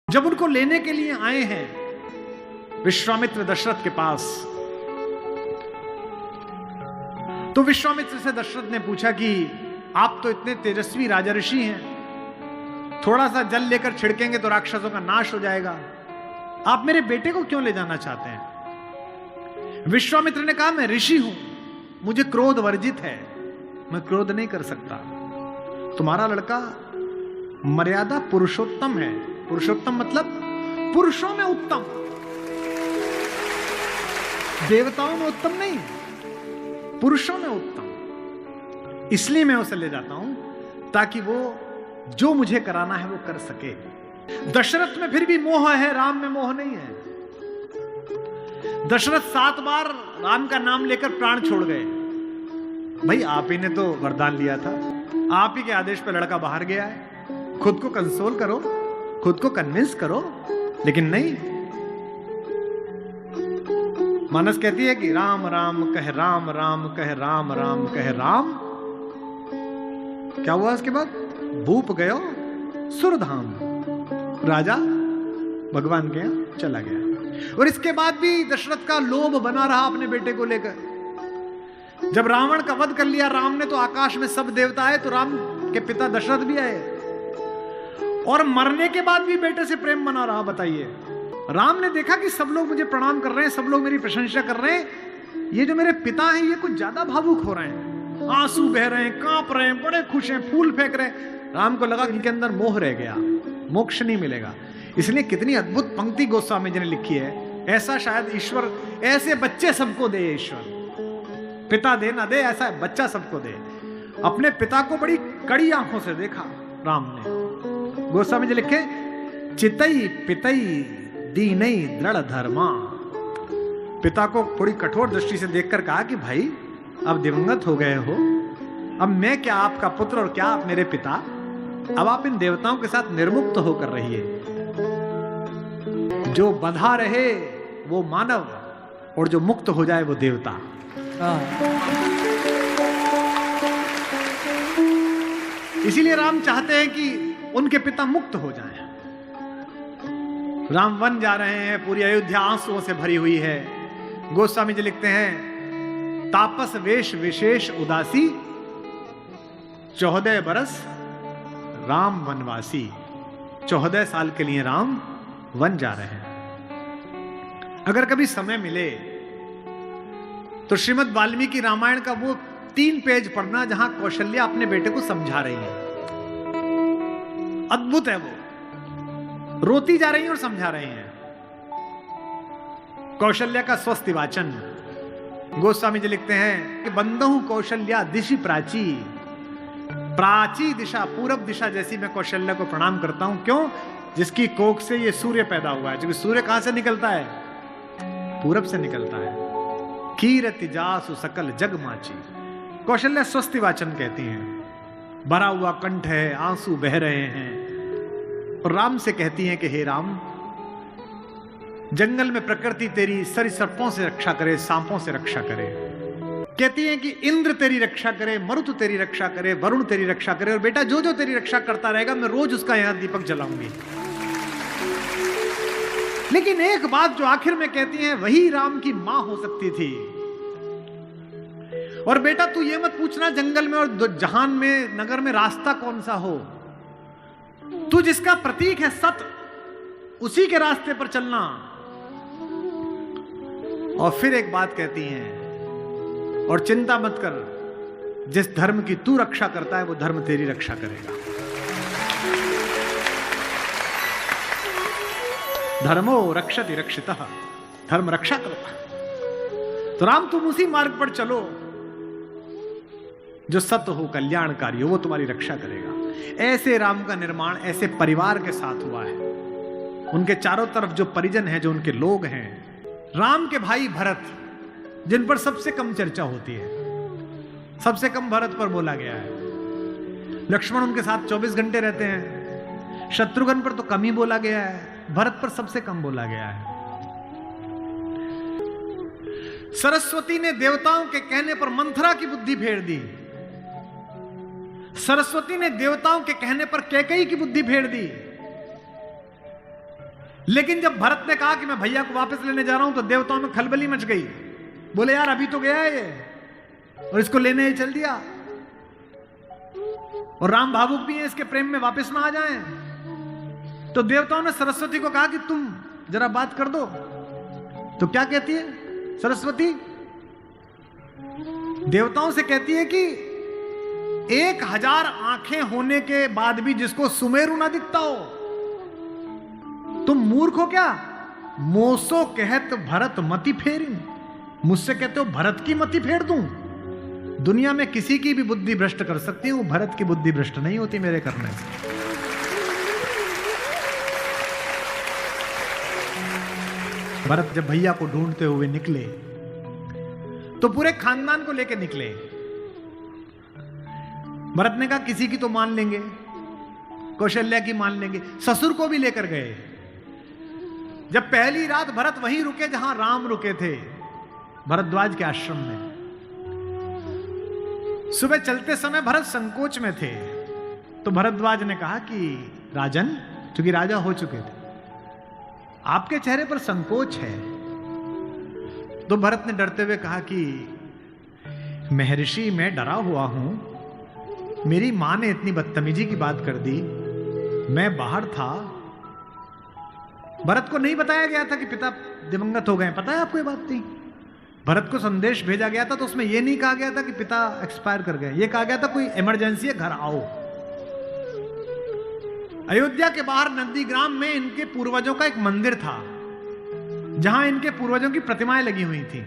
जब उनको लेने के लिए आए हैं विश्वामित्र दशरथ के पास, तो विश्वामित्र से दशरथ ने पूछा कि आप तो इतने तेजस्वी राजा ऋषि हैं, थोड़ा सा जल लेकर छिड़केंगे तो राक्षसों का नाश हो जाएगा, आप मेरे बेटे को क्यों ले जाना चाहते हैं? विश्वामित्र ने कहा, मैं ऋषि हूं, मुझे क्रोध वर्जित है, मैं क्रोध नहीं कर सकता। तुम्हारा लड़का मर्यादा पुरुषोत्तम है। पुरुषोत्तम मतलब पुरुषों में उत्तम, देवताओं में उत्तम नहीं, पुरुषों में उत्तम। इसलिए मैं उसे ले जाता हूं ताकि वो जो मुझे कराना है वो कर सके। दशरथ में फिर भी मोह है, राम में मोह नहीं है। दशरथ 7 बार राम का नाम लेकर प्राण छोड़ गए। भाई आप ही ने तो वरदान लिया था, आप ही के आदेश पर लड़का बाहर गया है, खुद को कंसोल करो, खुद को कन्विंस करो। लेकिन नहीं, मानस कहती है कि राम राम कह राम, राम कह राम, राम कह राम। क्या हुआ उसके बाद? भूप गयो सुरधाम, राजा भगवान के यहां चला गया। और इसके बाद भी दशरथ का लोभ बना रहा अपने बेटे को लेकर। जब रावण का वध कर लिया राम ने, तो आकाश में सब देवता आए, तो राम के पिता दशरथ भी आए, और मरने के बाद भी बेटे से प्रेम बना रहा। बताइए, राम ने देखा कि सब लोग मुझे प्रणाम कर रहे हैं, सब लोग मेरी प्रशंसा कर रहे हैं, ये जो मेरे पिता हैं ये कुछ ज्यादा भावुक हो रहे हैं, आंसू बह रहे हैं, कांप रहे हैं, बड़े खुश हैं, फूल फेंक रहे हैं। राम को लगा इनके अंदर मोह रह गया, मोक्ष नहीं मिलेगा। इसलिए कितनी अद्भुत पंक्ति गोस्वामी जी ने लिखी है, ऐसा शायद ईश्वर, ऐसे बच्चे सबको दे ईश्वर, पिता दे ना दे, ऐसा बच्चा सबको दे। अपने पिता को बड़ी कड़ी आंखों से देखा राम ने। गोस्वामी जी लिखे, चितई पितई दीनई दृढ़ धर्मा। पिता को थोड़ी कठोर दृष्टि से देखकर कहा कि भाई अब दिवंगत हो गए हो, अब मैं क्या आपका पुत्र और क्या आप मेरे पिता, अब आप इन देवताओं के साथ निर्मुक्त होकर रहिए। जो बंधा रहे वो मानव, और जो मुक्त हो जाए वो देवता। इसीलिए राम चाहते हैं कि उनके पिता मुक्त हो जाएं। राम वन जा रहे हैं, पूरी अयोध्या आंसुओं से भरी हुई है। गोस्वामी जी लिखते हैं, तापस वेश विशेष उदासी, 14 बरस राम वनवासी। 14 साल के लिए राम वन जा रहे हैं। अगर कभी समय मिले तो श्रीमद् वाल्मीकि रामायण का वो 3 पेज पढ़ना जहां कौशल्या अपने बेटे को समझा रही है। अद्भुत है वो, रोती जा रही हैं और समझा रही हैं। कौशल्या का स्वस्ति वाचन। गोस्वामी जी लिखते हैं कि बंदहु कौशल्या दिशि प्राची, प्राची दिशा, पूरब दिशा जैसी मैं कौशल्या को प्रणाम करता हूं। क्यों? जिसकी कोख से ये सूर्य पैदा हुआ है। क्योंकि सूर्य कहां से निकलता है? पूरब से निकलता है। कीरति जासु सकल जग माची। कौशल्या स्वस्ति वाचन कहती हैं। भरा हुआ कंठ है, आंसू बह रहे हैं, और राम से कहती हैं कि हे राम, जंगल में प्रकृति तेरी सरीसृपों से रक्षा करे, सांपों से रक्षा करे। कहती हैं कि इंद्र तेरी रक्षा करे, मरुत तेरी रक्षा करे, वरुण तेरी रक्षा करे, और बेटा जो जो तेरी रक्षा करता रहेगा मैं रोज उसका यहां दीपक जलाऊंगी। लेकिन एक बात जो आखिर में कहती हैं वही राम की मां हो सकती थी। और बेटा तू ये मत पूछना जंगल में और जहान में, नगर में रास्ता कौन सा हो, तू जिसका प्रतीक है सत्य, उसी के रास्ते पर चलना। और फिर एक बात कहती हैं, और चिंता मत कर, जिस धर्म की तू रक्षा करता है वो धर्म तेरी रक्षा करेगा। धर्मो रक्षति रक्षितः, धर्म रक्षा करता। तो राम तुम उसी मार्ग पर चलो जो सत्य हो, कल्याणकारी हो, वो तुम्हारी रक्षा करेगा। ऐसे राम का निर्माण ऐसे परिवार के साथ हुआ है। उनके चारों तरफ जो परिजन हैं, जो उनके लोग हैं, राम के भाई भरत, जिन पर सबसे कम चर्चा होती है, सबसे कम भरत पर बोला गया है। लक्ष्मण उनके साथ 24 घंटे रहते हैं। शत्रुघ्न पर तो कम ही बोला गया है, भरत पर सबसे कम बोला गया है। सरस्वती ने देवताओं के कहने पर मंथरा की बुद्धि फेर दी। सरस्वती ने देवताओं के कहने पर कैकेयी की बुद्धि फेर दी। लेकिन जब भरत ने कहा कि मैं भैया को वापस लेने जा रहा हूं तो देवताओं में खलबली मच गई। बोले यार अभी तो गया है ये, और इसको लेने ही चल दिया, और राम भावुक भी है, इसके प्रेम में वापस ना आ जाएं। तो देवताओं ने सरस्वती को कहा कि तुम जरा बात कर दो। तो क्या कहती है सरस्वती? देवताओं से कहती है कि 1000 आंखें होने के बाद भी जिसको सुमेरु ना दिखता हो, तुम मूर्ख हो क्या? मोसो कहत भरत मति फेरिन, मुझसे कहते हो भरत की मति फेर दूं? दुनिया में किसी की भी बुद्धि भ्रष्ट कर सकती हूं, भरत की बुद्धि भ्रष्ट नहीं होती मेरे करने से। भरत जब भैया को ढूंढते हुए निकले तो पूरे खानदान को लेकर निकले। भरत ने कहा किसी की तो मान लेंगे, कौशल्या की मान लेंगे, ससुर को भी लेकर गए। जब पहली रात भरत वहीं रुके जहां राम रुके थे, भरद्वाज के आश्रम में। सुबह चलते समय भरत संकोच में थे, तो भरद्वाज ने कहा कि राजन, क्योंकि राजा हो चुके थे, आपके चेहरे पर संकोच है। तो भरत ने डरते हुए कहा कि महर्षि मैं डरा हुआ हूं, मेरी मां ने इतनी बदतमीजी की बात कर दी, मैं बाहर था। भरत को नहीं बताया गया था कि पिता दिवंगत हो गए, पता है आपको ये बात थी? भरत को संदेश भेजा गया था तो उसमें यह नहीं कहा गया था कि पिता एक्सपायर कर गए, यह कहा गया था कोई इमरजेंसी है, घर आओ। अयोध्या के बाहर नंदीग्राम में इनके पूर्वजों का एक मंदिर था, जहां इनके पूर्वजों की प्रतिमाएं लगी हुई थी,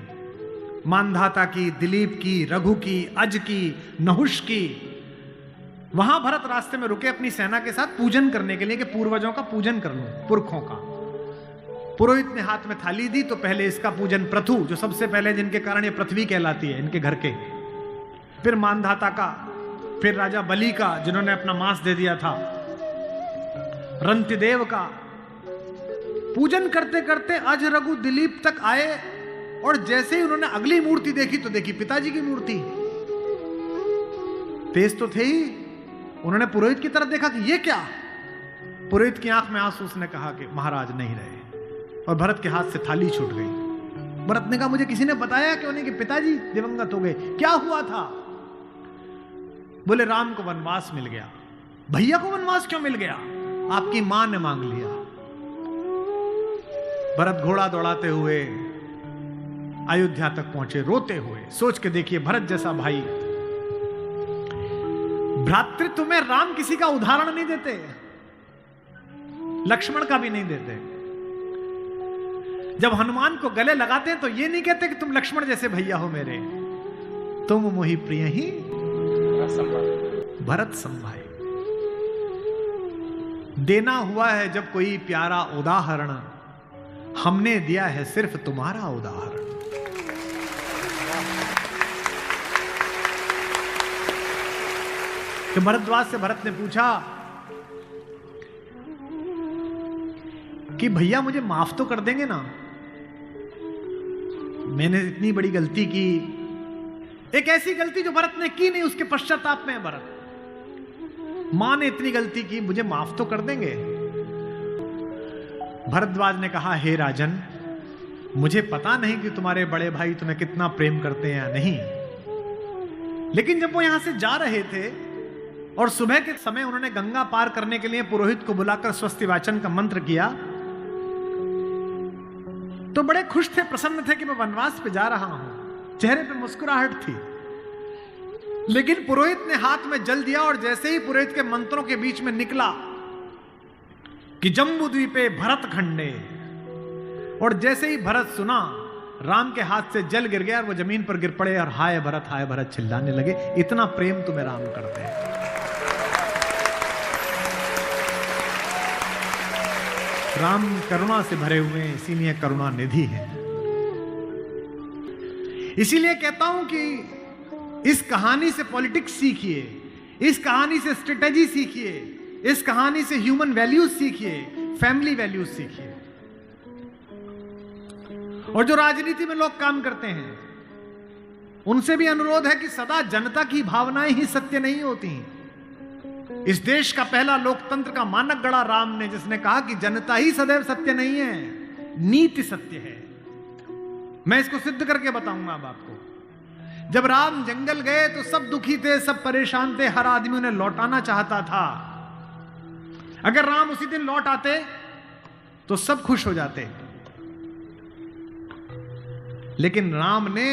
मानधाता की, दिलीप की, रघु की, अज की, नहुष की। वहां भरत रास्ते में रुके अपनी सेना के साथ पूजन करने के लिए कि पूर्वजों का पूजन कर लूं, पुरखों का। पुरोहित ने हाथ में थाली दी तो पहले इसका पूजन, प्रथु जो सबसे पहले जिनके कारण ये पृथ्वी कहलाती है इनके घर के, फिर मानधाता का, फिर राजा बलि का जिन्होंने अपना मांस दे दिया था, रंतिदेव का। पूजन करते करते अज, रघु, दिलीप तक आए, और जैसे ही उन्होंने अगली मूर्ति देखी तो देखी पिताजी की मूर्ति। तेज तो थे ही, उन्होंने पुरोहित की तरफ देखा कि ये क्या? पुरोहित की आंख में आंसू, उसने कहा कि महाराज नहीं रहे, और भरत के हाथ से थाली छूट गई। भरत ने कहा मुझे किसी ने बताया क्यों नहीं कि पिताजी दिवंगत हो गए, क्या हुआ था? बोले राम को वनवास मिल गया। भैया को वनवास क्यों मिल गया? आपकी मां ने मांग लिया। भरत घोड़ा दौड़ाते हुए अयोध्या तक पहुंचे, रोते हुए। सोच के देखिए, भरत जैसा भाई, भ्रातृत्व में राम किसी का उदाहरण नहीं देते, लक्ष्मण का भी नहीं देते। जब हनुमान को गले लगाते हैं तो ये नहीं कहते कि तुम लक्ष्मण जैसे भैया हो मेरे, तुम मोहि प्रिय ही भरत संभाई। देना हुआ है जब कोई प्यारा उदाहरण, हमने दिया है सिर्फ तुम्हारा उदाहरण। कि भरद्वाज से भरत ने पूछा कि भैया मुझे माफ तो कर देंगे ना, मैंने इतनी बड़ी गलती की, एक ऐसी गलती जो भरत ने की नहीं, उसके पश्चाताप में है भरत। मां ने इतनी गलती की, मुझे माफ तो कर देंगे? भरद्वाज ने कहा हे राजन, मुझे पता नहीं कि तुम्हारे बड़े भाई तुम्हें कितना प्रेम करते हैं या नहीं, लेकिन जब वो यहां से जा रहे थे और सुबह के समय उन्होंने गंगा पार करने के लिए पुरोहित को बुलाकर स्वस्ति वाचन का मंत्र किया, तो बड़े खुश थे, प्रसन्न थे कि मैं वनवास पे जा रहा हूं, चेहरे पे मुस्कुराहट थी। लेकिन पुरोहित ने हाथ में जल दिया, और जैसे ही पुरोहित के मंत्रों के बीच में निकला कि जम्बू द्वीपे भरत खंडे, और जैसे ही भरत सुना, राम के हाथ से जल गिर गया और वो जमीन पर गिर पड़े और हाय भरत चिल्लाने लगे, इतना प्रेम तुम्हें राम करते हैं। राम करुणा से भरे हुए हैं, इसीलिए करुणा निधि है। इसीलिए कहता हूं कि इस कहानी से पॉलिटिक्स सीखिए, इस कहानी से स्ट्रेटेजी सीखिए, इस कहानी से ह्यूमन वैल्यूज सीखिए, फैमिली वैल्यूज सीखिए। और जो राजनीति में लोग काम करते हैं उनसे भी अनुरोध है कि सदा जनता की भावनाएं ही सत्य नहीं होती। इस देश का पहला लोकतंत्र का मानक गढ़ा राम ने, जिसने कहा कि जनता ही सदैव सत्य नहीं है, नीति सत्य है। मैं इसको सिद्ध करके बताऊंगा अब आपको। जब राम जंगल गए तो सब दुखी थे, सब परेशान थे, हर आदमी उन्हें लौटाना चाहता था। अगर राम उसी दिन लौट आते तो सब खुश हो जाते, लेकिन राम ने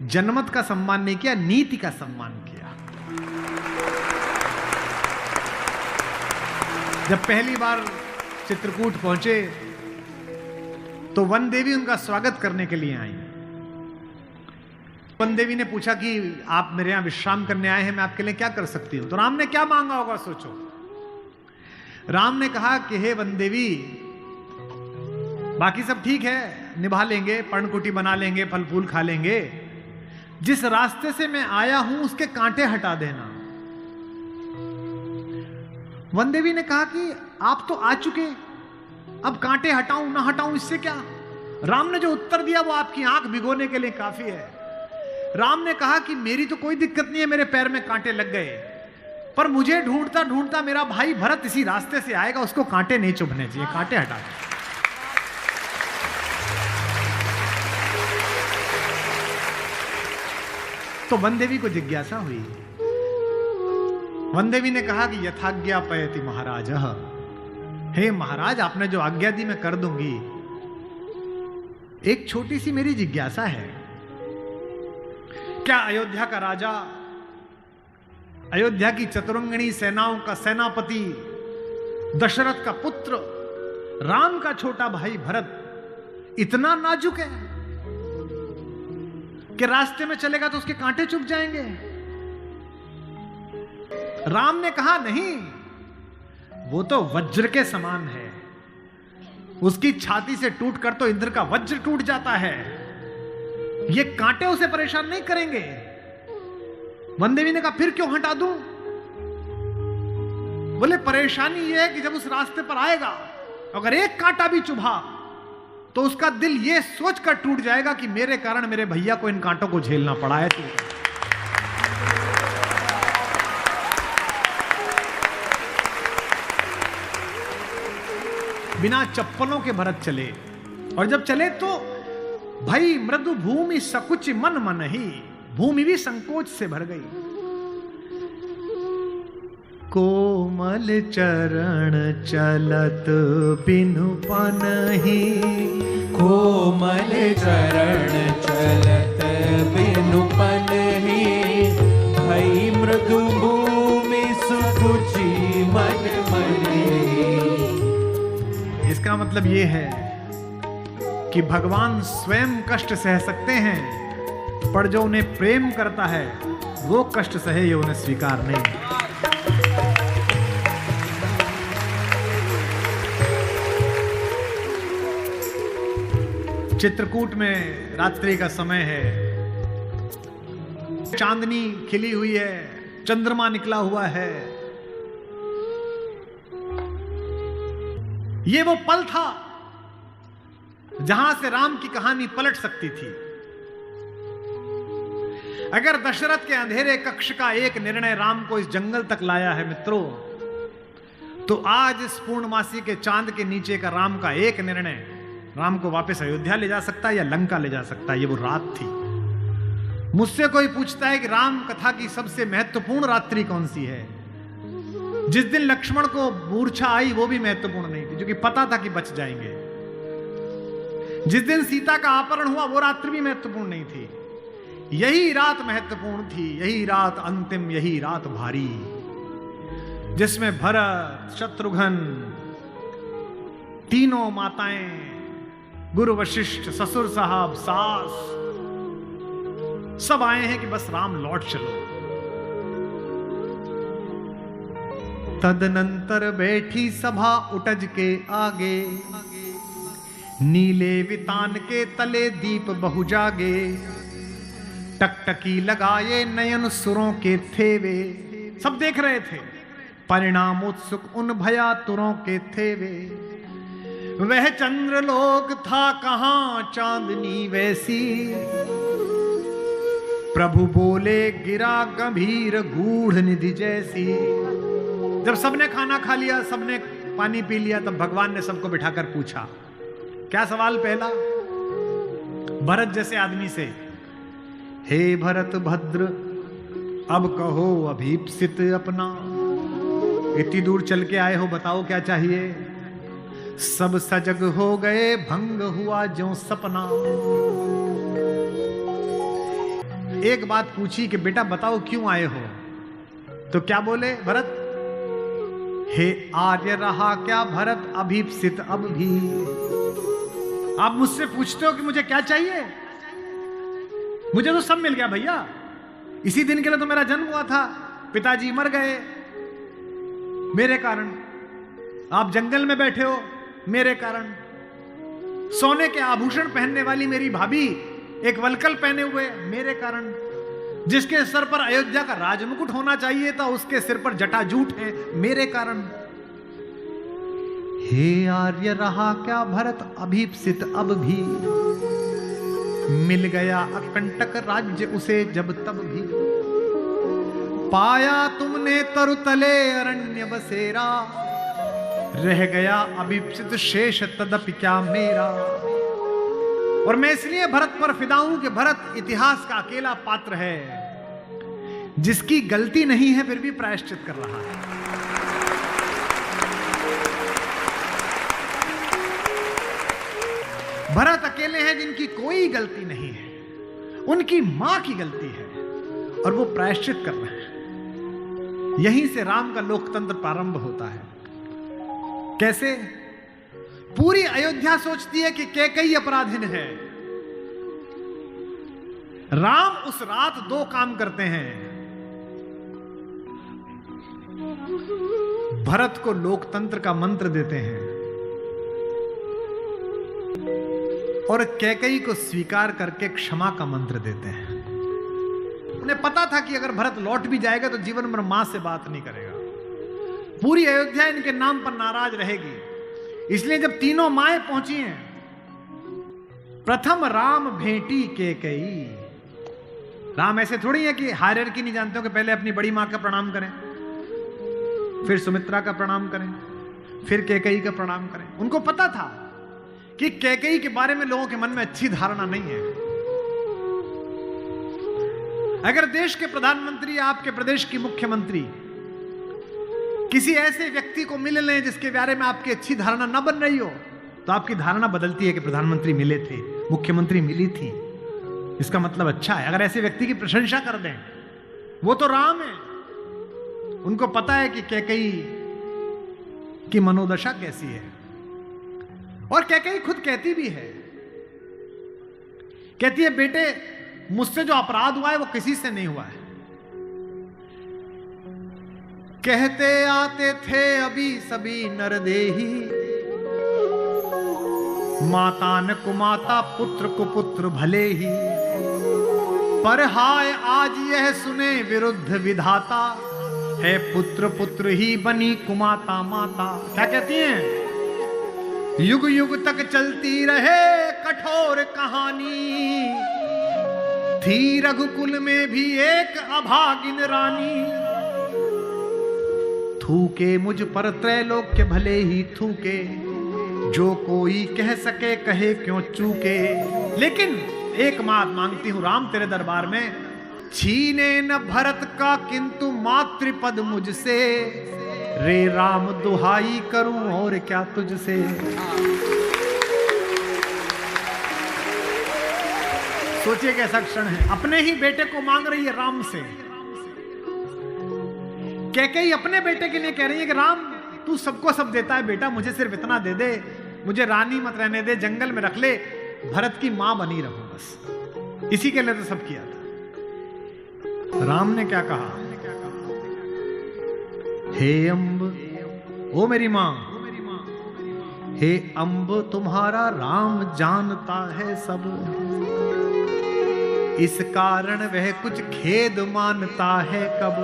जनमत का सम्मान नहीं किया, नीति का सम्मान किया। जब पहली बार चित्रकूट पहुंचे तो वन देवी उनका स्वागत करने के लिए आई। वन देवी ने पूछा कि आप मेरे यहां विश्राम करने आए हैं, मैं आपके लिए क्या कर सकती हूं। तो राम ने क्या मांगा होगा सोचो। राम ने कहा कि हे वन देवी, बाकी सब ठीक है, निभा लेंगे, पर्णकुटी बना लेंगे, फल फूल खा लेंगे, जिस रास्ते से मैं आया हूं उसके कांटे हटा देना। वन देवी ने कहा कि आप तो आ चुके, अब कांटे हटाऊं ना हटाऊं इससे क्या। राम ने जो उत्तर दिया वो आपकी आंख भिगोने के लिए काफी है। राम ने कहा कि मेरी तो कोई दिक्कत नहीं है, मेरे पैर में कांटे लग गए, पर मुझे ढूंढता ढूंढता मेरा भाई भरत इसी रास्ते से आएगा, उसको कांटे नहीं चुभने चाहिए, कांटे हटा दे। तो वन देवी को जिज्ञासा हुई। वन देवी ने कहा कि यथाज्ञा पयति महाराज, हे महाराज, आपने जो आज्ञा दी मैं कर दूंगी। एक छोटी सी मेरी जिज्ञासा है, क्या अयोध्या का राजा, अयोध्या की चतुरंगिणी सेनाओं का सेनापति, दशरथ का पुत्र, राम का छोटा भाई भरत इतना नाजुक है कि रास्ते में चलेगा तो उसके कांटे चुभ जाएंगे? राम ने कहा नहीं, वो तो वज्र के समान है, उसकी छाती से टूटकर तो इंद्र का वज्र टूट जाता है, ये कांटे उसे परेशान नहीं करेंगे। वन देवी ने कहा फिर क्यों हटा दूं? बोले परेशानी ये है कि जब उस रास्ते पर आएगा, अगर एक कांटा भी चुभा तो उसका दिल ये सोचकर टूट जाएगा कि मेरे कारण मेरे भैया को इन कांटों को झेलना पड़ा है। बिना चप्पलों के भरत चले, और जब चले तो भाई मृदु भूमि सकुच मन मन ही, भूमि भी संकोच से भर गई। कोमल चरण चलत बिनु पनहि, कोमल चरण चलत बिनु पनहि, भई मृदु भूमि सुकुचि मन मनि। इसका मतलब ये है कि भगवान स्वयं कष्ट सह सकते हैं, पर जो उन्हें प्रेम करता है वो कष्ट सहे ये उन्हें स्वीकार नहीं। चित्रकूट में रात्रि का समय है, चांदनी खिली हुई है, चंद्रमा निकला हुआ है। ये वो पल था जहां से राम की कहानी पलट सकती थी। अगर दशरथ के अंधेरे कक्ष का एक निर्णय राम को इस जंगल तक लाया है मित्रों, तो आज इस पूर्णमासी के चांद के नीचे का राम का एक निर्णय राम को वापस अयोध्या ले जा सकता है या लंका ले जा सकता है। ये वो रात थी। मुझसे कोई पूछता है कि राम कथा की सबसे महत्वपूर्ण रात्रि कौन सी है, जिस दिन लक्ष्मण को मूर्छा आई वो भी महत्वपूर्ण नहीं थी, क्योंकि पता था कि बच जाएंगे। जिस दिन सीता का अपहरण हुआ वो रात्रि भी महत्वपूर्ण नहीं थी, यही रात महत्वपूर्ण थी, यही रात अंतिम, यही रात भारी, जिसमें भरत, शत्रुघ्न, तीनों माताएं, गुरु वशिष्ठ, ससुर साहब, सास, सब आए हैं कि बस राम लौट चलो। तदनंतर बैठी सभा उटज के आगे, नीले वितान के तले दीप बहु जागे, टकटकी लगाए नयन सुरों के थे वे, सब देख रहे थे। परिणाम उत्सुक उन भयातुरों के थे वे, वह चंद्रलोक था कहां चांदनी वैसी, प्रभु बोले गिरा गंभीर गूढ़ निधि जैसी। जब सबने खाना खा लिया, सबने पानी पी लिया, तब भगवान ने सबको बिठाकर पूछा। क्या सवाल पहला? भरत जैसे आदमी से, हे भरत भद्र, अब कहो अभीप्सित अपना। इतनी दूर चल के आए हो, बताओ क्या चाहिए? सब सजग हो गए, भंग हुआ ज्यों सपना। एक बात पूछी कि बेटा बताओ क्यों आए हो? तो क्या बोले भरत? हे आर्य रहा क्या भरत अभीप्सित अब भी। आप मुझसे पूछते हो कि मुझे क्या चाहिए? मुझे तो सब मिल गया भैया। इसी दिन के लिए तो मेरा जन्म हुआ था, पिताजी मर गए मेरे कारण, आप जंगल में बैठे हो मेरे कारण, सोने के आभूषण पहनने वाली मेरी भाभी एक वलकल पहने हुए मेरे कारण, जिसके सर पर अयोध्या का राजमुकुट होना चाहिए था उसके सिर पर जटाजूट है मेरे कारण। हे आर्य रहा क्या भरत अभीप्सित अब भी। मिल गया अकंटक राज्य उसे जब तब भी। पाया तुमने तरुतले अरण्य बसेरा, रह गया अभीप्सित शेष तदपि क्या मेरा। और मैं इसलिए भरत पर फिदा हूं कि भरत इतिहास का अकेला पात्र है जिसकी गलती नहीं है फिर भी प्रायश्चित कर रहा है। भरत अकेले हैं जिनकी कोई गलती नहीं है, उनकी मां की गलती है और वो प्रायश्चित कर रहे हैं। यहीं से राम का लोकतंत्र प्रारंभ होता है। कैसे? पूरी अयोध्या सोचती है कि कैकेयी अपराधीन है। राम उस रात दो काम करते हैं। भरत को लोकतंत्र का मंत्र देते हैं और कैकेयी को स्वीकार करके क्षमा का मंत्र देते हैं। उन्हें पता था कि अगर भरत लौट भी जाएगा तो जीवन भर मां से बात नहीं करेगा, पूरी अयोध्या इनके नाम पर नाराज रहेगी। इसलिए जब तीनों माएं पहुंची हैं, प्रथम राम भेंटी कैकेयी। राम ऐसे थोड़ी है कि हायरार्की नहीं जानते हो कि पहले अपनी बड़ी मां का प्रणाम करें, फिर सुमित्रा का प्रणाम करें, फिर कैकेयी का प्रणाम करें। उनको पता था कि कैकेयी के बारे में लोगों के मन में अच्छी धारणा नहीं है। अगर देश के प्रधानमंत्री, आपके प्रदेश की मुख्यमंत्री किसी ऐसे व्यक्ति को मिल लें जिसके बारे में आपकी अच्छी धारणा न बन रही हो, तो आपकी धारणा बदलती है कि प्रधानमंत्री मिले थे, मुख्यमंत्री मिली थी, इसका मतलब अच्छा है। अगर ऐसे व्यक्ति की प्रशंसा कर दें, वो तो राम है, उनको पता है कि कैकेयी की मनोदशा कैसी है। और कैकेयी खुद कहती भी है, कहती है बेटे मुझसे जो अपराध हुआ है वो किसी से नहीं हुआ है। कहते आते थे अभी सभी नरदेही, माता न कुमाता पुत्र को पुत्र भले ही, पर हाय आज यह सुने विरुद्ध विधाता, है पुत्र पुत्र ही बनी कुमाता माता। क्या कहती हैं? युग युग तक चलती रहे कठोर कहानी, थी रघुकुल में भी एक अभागिन रानी, थूके मुझ पर त्रैलोक्य भले ही थूके, जो कोई कह सके कहे क्यों चूके। लेकिन एक बात मांगती हूं राम तेरे दरबार में, छीने न भरत का किंतु मातृपद मुझसे, रे राम दुहाई करूं और क्या तुझसे। सोचिए कैसा क्षण है, अपने ही बेटे को मांग रही है राम से। कैकेयी अपने बेटे के लिए कह रही है कि राम तू सबको सब देता है बेटा, मुझे सिर्फ इतना दे दे, मुझे रानी मत रहने दे, जंगल में रख ले, भरत की मां बनी रहूं बस। इसी के लिए तो सब किया था। राम ने क्या कहा? हे अम्ब, ओ मेरी मां, हे अम्ब तुम्हारा राम जानता है सब, इस कारण वह कुछ खेद मानता है कब।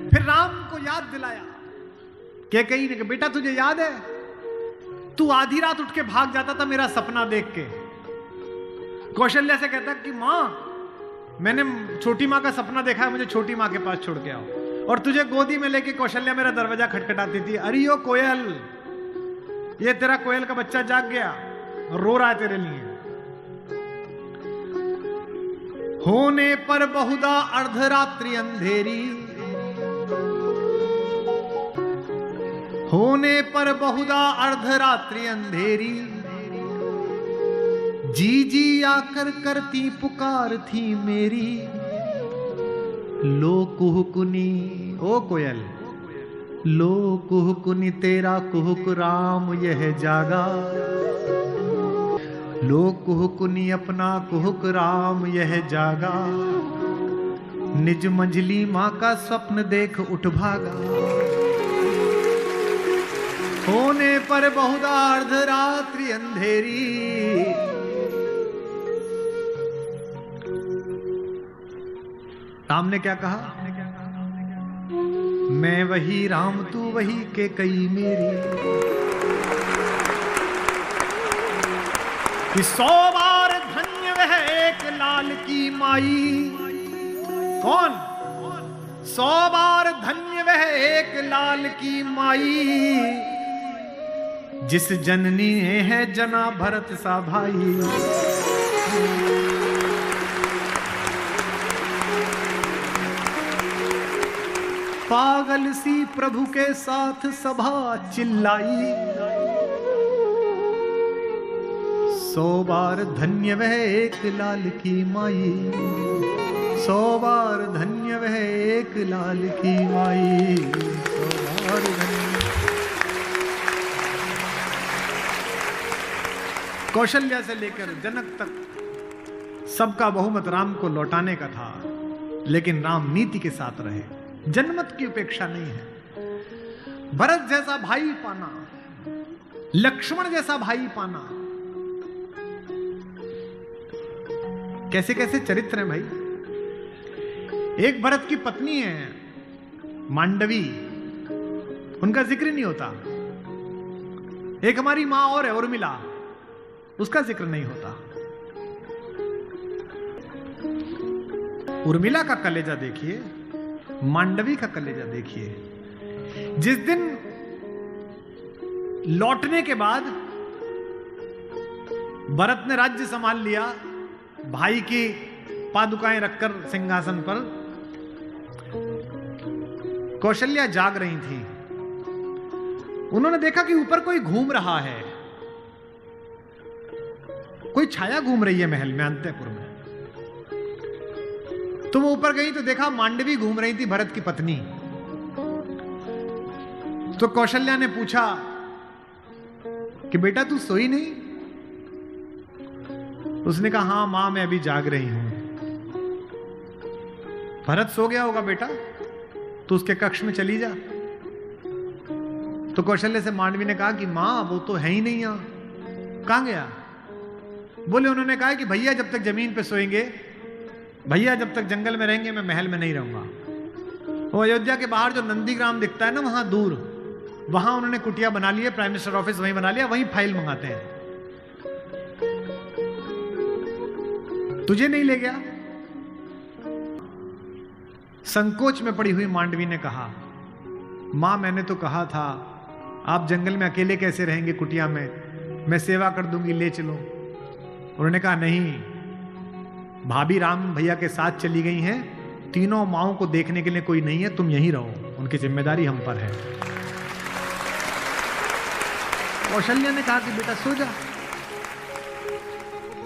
फिर राम को याद दिलाया कैकेयी ने कि बेटा तुझे याद है तू आधी रात उठ के भाग जाता था मेरा सपना देख के। कौशल्या से कहता कि मां मैंने छोटी मां का सपना देखा है, मुझे छोटी मां के पास छोड़ के आओ। और तुझे गोदी में लेके कौशल्या मेरा दरवाजा खटखटाती थी, अरे ओ कोयल, ये तेरा कोयल का बच्चा जाग गया, रो रहा है तेरे लिए। होने पर बहुधा अर्धरात्रि अंधेरी, होने पर बहुधा अर्धरात्रि अंधेरी, जी जी आकर करती पुकार थी मेरी। लो कुहुकुनी, ओ कोयल, लो कुहुकुनी तेरा कुहुक राम यह जागा। लो कुहुकुनी अपना कुहुक राम यह जागा। निज मंझली माँ का स्वप्न देख उठ भागा। होने पर बहुधा अर्धरात्रि अंधेरी, राम ने क्या कहा? मैं वही राम तू वही के कई मेरी, कि 100 बार धन्य वह एक लाल की माई। कौन? 100 बार धन्य वह एक लाल की माई, जिस जननी है जना भरत सा भाई। पागल सी प्रभु के साथ सभा चिल्लाई। 100 बार धन्य वह एक लाल की माई, 100 बार धन्य वह एक लाल की माई, 100 बार धन्य। कौशल्या से लेकर जनक तक सबका बहुमत राम को लौटाने का था, लेकिन राम नीति के साथ रहे। जनमत की उपेक्षा नहीं है। भरत जैसा भाई पाना, लक्ष्मण जैसा भाई पाना, कैसे कैसे चरित्र है भाई। एक भरत की पत्नी है मांडवी, उनका जिक्र नहीं होता। एक हमारी मां और है उर्मिला, उसका जिक्र नहीं होता। उर्मिला का कलेजा देखिए, मांडवी का कलेजा देखिए। जिस दिन लौटने के बाद भरत ने राज्य संभाल लिया, भाई की पादुकाएं रखकर सिंहासन पर, कौशल्या जाग रही थी। उन्होंने देखा कि ऊपर कोई घूम रहा है, कोई छाया घूम रही है महल में, अंतःपुर में। तो वो ऊपर गई तो देखा मांडवी घूम रही थी, भरत की पत्नी। तो कौशल्या ने पूछा कि बेटा तू सोई नहीं? उसने कहा हां मां मैं अभी जाग रही हूं। भरत सो गया होगा बेटा, तो उसके कक्ष में चली जा। तो कौशल्या से मांडवी ने कहा कि मां वो तो है ही नहीं यहां, कहां गया? बोले उन्होंने कहा कि भैया जब तक जमीन पे सोएंगे, भैया जब तक जंगल में रहेंगे, मैं महल में नहीं रहूंगा। वो अयोध्या के बाहर जो नंदीग्राम दिखता है ना, वहां दूर, वहां उन्होंने कुटिया बना ली है, प्राइम मिनिस्टर ऑफिस वहीं बना लिया, वहीं फाइल मंगाते हैं। तुझे नहीं ले गया? संकोच में पड़ी हुई मांडवी ने कहा मां मैंने तो कहा था आप जंगल में अकेले कैसे रहेंगे कुटिया में, मैं सेवा कर दूंगी, ले चलो। उन्होंने कहा नहीं, भाभी राम भैया के साथ चली गई हैं, तीनों माओं को देखने के लिए कोई नहीं है, तुम यहीं रहो, उनकी जिम्मेदारी हम पर है। कौशल्या ने कहा कि बेटा सो जा।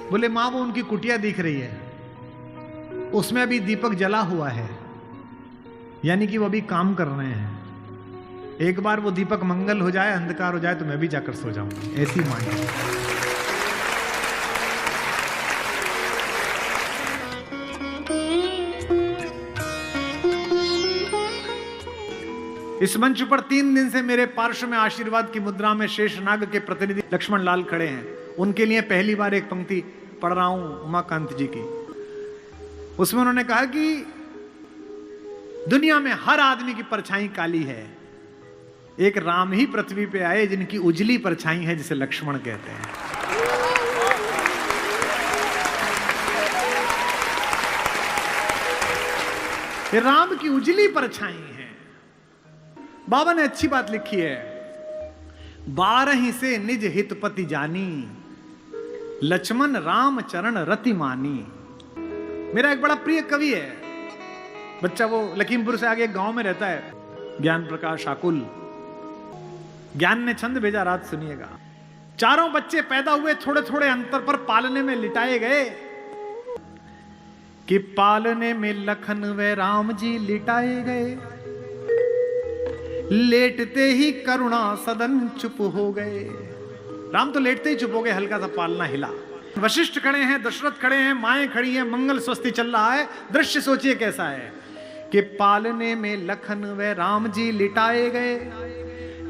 बोले मां वो उनकी कुटिया दिख रही है, उसमें अभी दीपक जला हुआ है, यानी कि वो अभी काम कर रहे हैं। एक बार वो दीपक मंगल हो जाए, अंधकार हो जाए तो मैं भी जाकर सो जाऊंगा। ऐसी मांगी। इस मंच पर 3 दिन से मेरे पार्श्व में आशीर्वाद की मुद्रा में शेषनाग के प्रतिनिधि लक्ष्मण लाल खड़े हैं। उनके लिए पहली बार एक पंक्ति पढ़ रहा हूं उमाकांत जी की। उसमें उन्होंने कहा कि दुनिया में हर आदमी की परछाई काली है, एक राम ही पृथ्वी पे आए जिनकी उजली परछाई है, जिसे लक्ष्मण कहते हैं। राम की उजली परछाई है। बाबा ने अच्छी बात लिखी है, 12 से निज हित पति जानी, लक्ष्मण राम चरण रति मानी। मेरा एक बड़ा प्रिय कवि है, बच्चा वो लखीमपुर से आगे एक गांव में रहता है, ज्ञान प्रकाश आकुल। ज्ञान ने छंद भेजा, रात सुनिएगा। चारों बच्चे पैदा हुए थोड़े थोड़े अंतर पर पालने में लिटाए गए, कि पालने में लखन व राम जी लिटाए गए, लेटते ही करुणा सदन चुप हो गए। राम तो लेटते ही चुप हो गए, हल्का सा पालना हिला। वशिष्ठ खड़े हैं, दशरथ खड़े हैं, माएं खड़ी हैं, मंगल स्वस्ति चल रहा है। दृश्य सोचिए कैसा है कि पालने में लखन व राम जी लिटाए गए,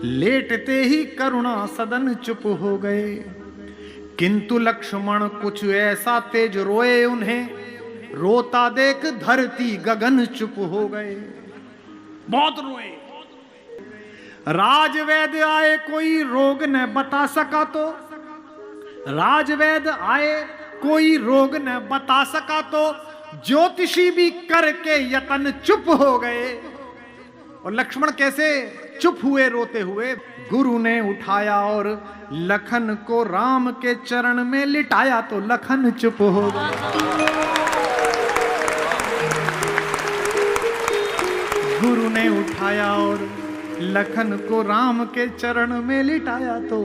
लेटते ही करुणा सदन चुप हो गए। किंतु लक्ष्मण कुछ ऐसा तेज रोए उन्हें, रोता देख धरती गगन चुप हो गए। बहुत रोए। राजवैद्य आए कोई रोग न बता सका तो, राजवैद्य आए कोई रोग न बता सका तो, ज्योतिषी भी करके यतन चुप हो गए। और लक्ष्मण कैसे चुप हुए रोते हुए? गुरु ने उठाया और लखन को राम के चरण में लिटाया तो लखन चुप हो गए। गुरु ने उठाया और लखन को राम के चरण में लिटाया तो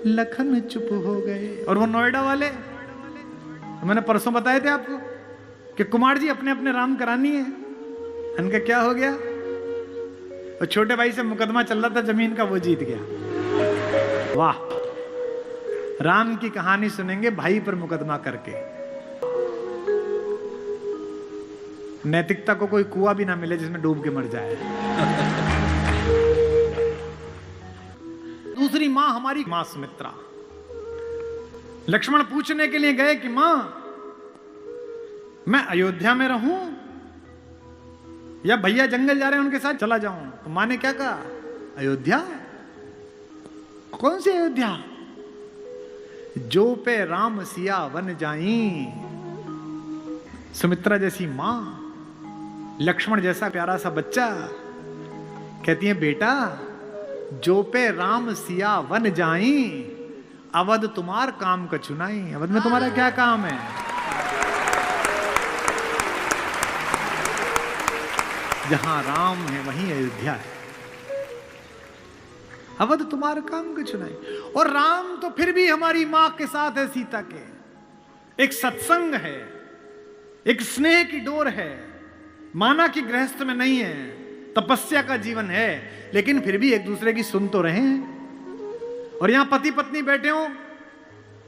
लखन चुप हो गए। और वो नोएडा वाले, मैंने परसों बताए थे आपको कि कुमार जी अपने अपने राम करानी है। इनका क्या हो गया? और छोटे भाई से मुकदमा चल रहा था जमीन का, वो जीत गया। वाह, राम की कहानी सुनेंगे भाई पर मुकदमा करके। नैतिकता को कोई कुआं भी ना मिले जिसमें डूब के मर जाए। दूसरी मां हमारी मां सुमित्रा। लक्ष्मण पूछने के लिए गए कि मां मैं अयोध्या में रहूं या भैया जंगल जा रहे हैं उनके साथ चला जाऊं? तो मां ने क्या कहा? अयोध्या? कौन सी अयोध्या? जो पे राम सिया वन जाई। सुमित्रा जैसी मां, लक्ष्मण जैसा प्यारा सा बच्चा, कहती है बेटा जो पे राम सिया वन जाई, अवध तुम्हार काम कछुनाई। अवध में तुम्हारा क्या काम है? जहां राम है वहीं अयोध्या है। अवध तुम्हारा काम कछुनाई। और राम तो फिर भी हमारी मां के साथ है, सीता के। एक सत्संग है, एक स्नेह की डोर है। माना कि गृहस्थ में नहीं है, तपस्या का जीवन है, लेकिन फिर भी एक दूसरे की सुन तो रहे हैं। और यहां पति पत्नी बैठे हो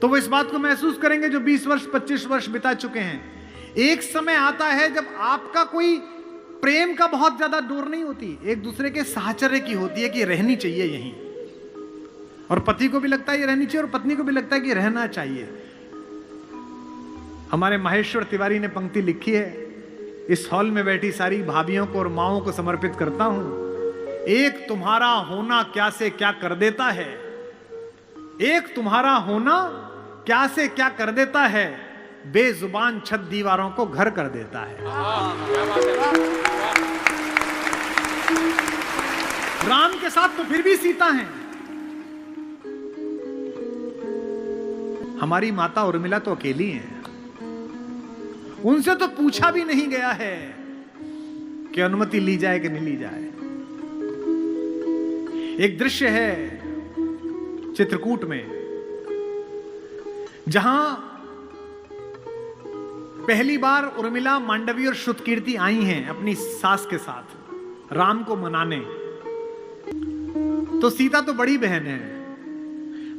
तो वो इस बात को महसूस करेंगे जो 20 वर्ष 25 वर्ष बिता चुके हैं। एक समय आता है जब आपका कोई प्रेम का बहुत ज्यादा डोर नहीं होती, एक दूसरे के साहचर्य की होती है कि रहनी चाहिए यहीं। और पति को भी लगता है ये रहनी चाहिए और पत्नी को भी लगता है कि रहना चाहिए। हमारे माहेश्वर तिवारी ने पंक्ति लिखी है, इस हॉल में बैठी सारी भाभियों को और माओं को समर्पित करता हूं। एक तुम्हारा होना क्या से क्या कर देता है, एक तुम्हारा होना क्या से क्या कर देता है, बेजुबान छत दीवारों को घर कर देता है। राम के साथ तो फिर भी सीता हैं। हमारी माता उर्मिला तो अकेली हैं। उनसे तो पूछा भी नहीं गया है कि अनुमति ली जाए कि नहीं ली जाए। एक दृश्य है चित्रकूट में जहां पहली बार उर्मिला, मांडवी और श्रुतकीर्ति आई हैं अपनी सास के साथ राम को मनाने। तो सीता तो बड़ी बहन है,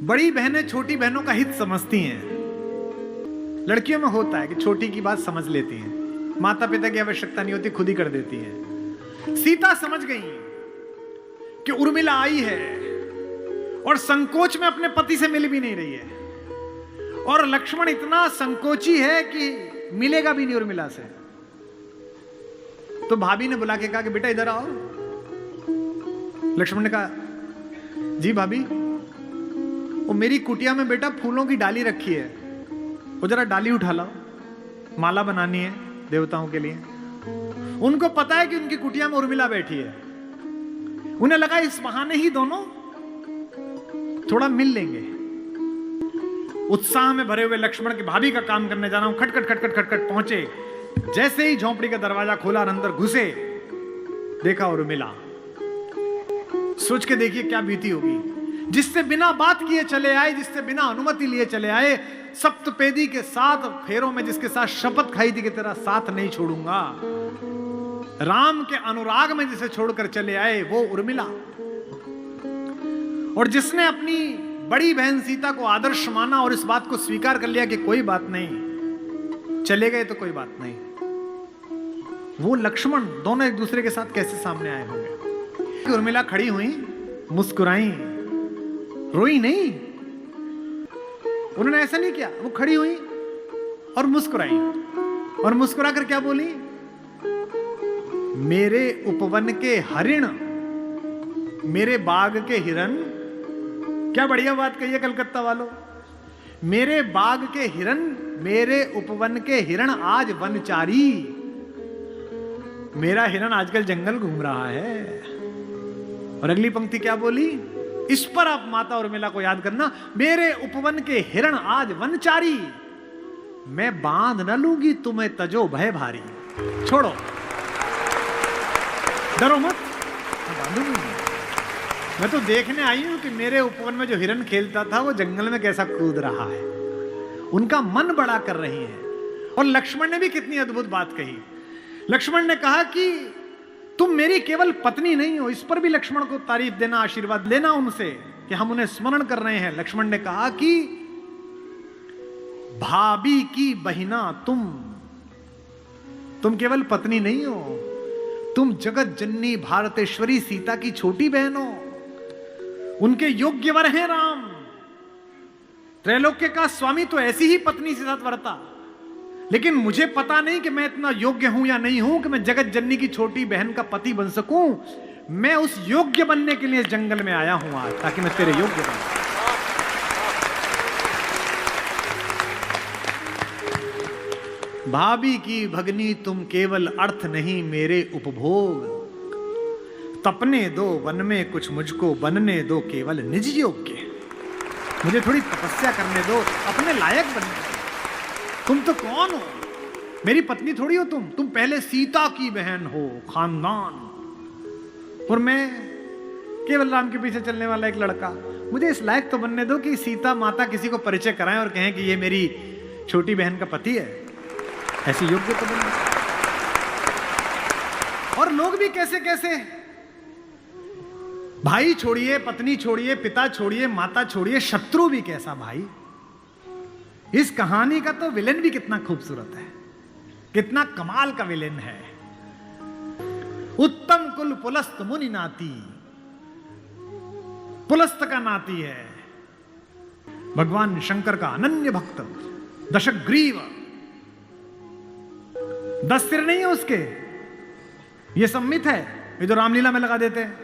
बड़ी बहनें छोटी बहनों का हित समझती हैं। लड़कियों में होता है कि छोटी की बात समझ लेती हैं, माता पिता की आवश्यकता नहीं होती, खुद ही कर देती हैं। सीता समझ गई कि उर्मिला आई है और संकोच में अपने पति से मिल भी नहीं रही है, और लक्ष्मण इतना संकोची है कि मिलेगा भी नहीं उर्मिला से। तो भाभी ने बुला के कहा कि बेटा इधर आओ। लक्ष्मण ने कहा जी भाभी, वो मेरी कुटिया में बेटा फूलों की डाली रखी है, वो जरा डाली उठा लाओ, माला बनानी है देवताओं के लिए। उनको पता है कि उनकी कुटिया में उर्मिला बैठी है, उन्हें लगा इस बहाने ही दोनों थोड़ा मिल लेंगे। उत्साह में भरे हुए लक्ष्मण की भाभी का काम करने जा रहा हूं, खटखट खटखट खटखट पहुंचे। जैसे ही झोंपड़ी का दरवाजा खोला और अंदर घुसे, देखा और मिला। सोच के देखिए क्या बीती होगी। जिससे बिना बात किए चले आए, जिससे बिना अनुमति लिए चले आए, सप्तपेदी के 7 फेरों में जिसके साथ शपथ खाई थी कि तेरा साथ नहीं छोड़ूंगा, राम के अनुराग में जिसे छोड़कर चले आए वो उर्मिला। और जिसने अपनी बड़ी बहन सीता को आदर्श माना और इस बात को स्वीकार कर लिया कि कोई बात नहीं, चले गए तो कोई बात नहीं, वो लक्ष्मण दोनों एक दूसरे के साथ कैसे सामने आए होंगे। उर्मिला खड़ी हुई, मुस्कुराई, रोई नहीं। उन्होंने ऐसा नहीं किया, वो खड़ी हुई और मुस्कुराई। और मुस्कुराकर क्या बोली? मेरे उपवन के हरिण, मेरे बाग के हिरन। क्या बढ़िया बात कही है कलकत्ता वालों। मेरे बाग के हिरन, मेरे उपवन के हिरण आज वनचारी। मेरा हिरन आजकल जंगल घूम रहा है। और अगली पंक्ति क्या बोली? इस पर आप माता उर्मिला को याद करना। मेरे उपवन के हिरण आज वनचारी, मैं बांध न लूंगी तुम्हें तजो भय भारी। छोड़ो, डरो मत, मैं बांधूंगी। मैं तो देखने आई हूं कि मेरे उपवन में जो हिरन खेलता था वो जंगल में कैसा कूद रहा है। उनका मन बड़ा कर रही है। और लक्ष्मण ने भी कितनी अद्भुत बात कही। लक्ष्मण ने कहा कि तुम मेरी केवल पत्नी नहीं हो। इस पर भी लक्ष्मण को तारीफ देना, आशीर्वाद लेना उनसे कि हम उन्हें स्मरण कर रहे हैं। लक्ष्मण ने कहा कि भाभी की बहिना तुम केवल पत्नी नहीं हो, तुम जगत जननी भारतेश्वरी सीता की छोटी बहन हो। उनके योग्य वर हैं राम। त्रैलोक्य का स्वामी तो ऐसी ही पत्नी से साथ वर्ता। लेकिन मुझे पता नहीं कि मैं इतना योग्य हूं या नहीं हूं कि मैं जगत जननी की छोटी बहन का पति बन सकूं। मैं उस योग्य बनने के लिए जंगल में आया हूं आज, ताकि मैं तेरे योग्य बन सकूं। भाभी की भगनी तुम केवल अर्थ नहीं मेरे उपभोग। तपने दो वन में कुछ मुझको, बनने दो केवल निज योग्य। मुझे थोड़ी तपस्या करने दो, अपने लायक बनने दो। तुम तो कौन हो? मेरी पत्नी थोड़ी हो तुम पहले सीता की बहन हो, खानदान। और मैं केवल राम के पीछे चलने वाला एक लड़का। मुझे इस लायक तो बनने दो कि सीता माता किसी को परिचय कराएं और कहें कि ये मेरी छोटी बहन का पति है। ऐसी योग्य तो बनने। और लोग भी कैसे कैसे, भाई छोड़िए, पत्नी छोड़िए, पिता छोड़िए, माता छोड़िए, शत्रु भी कैसा भाई। इस कहानी का तो विलेन भी कितना खूबसूरत है, कितना कमाल का विलेन है। उत्तम कुल पुलस्त मुनि नाती। पुलस्त का नाती है भगवान शंकर का अनन्य भक्त, दशग्रीव। 10 सिर नहीं है उसके, ये सम्मित है, ये जो रामलीला में लगा देते हैं।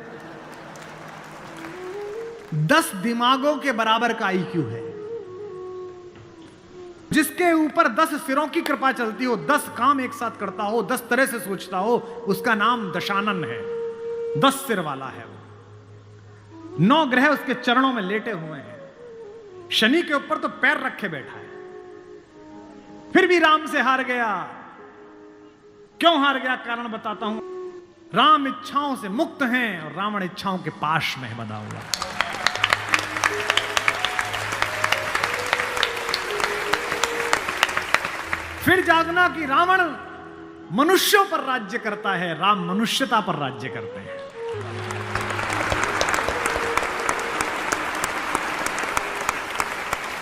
10 दिमागों के बराबर का आईक्यू है। जिसके ऊपर 10 सिरों की कृपा चलती हो, 10 काम एक साथ करता हो, 10 तरह से सोचता हो, उसका नाम दशानन है। 10 सिर वाला है वो। 9 ग्रह उसके चरणों में लेटे हुए हैं। शनि के ऊपर तो पैर रखे बैठा है। फिर भी राम से हार गया। क्यों हार गया? कारण बताता हूं। राम इच्छाओं से मुक्त हैं और रावण इच्छाओं के पाश में बंधा हुआ। फिर जागना कि रावण मनुष्यों पर राज्य करता है, राम मनुष्यता पर राज्य करते हैं।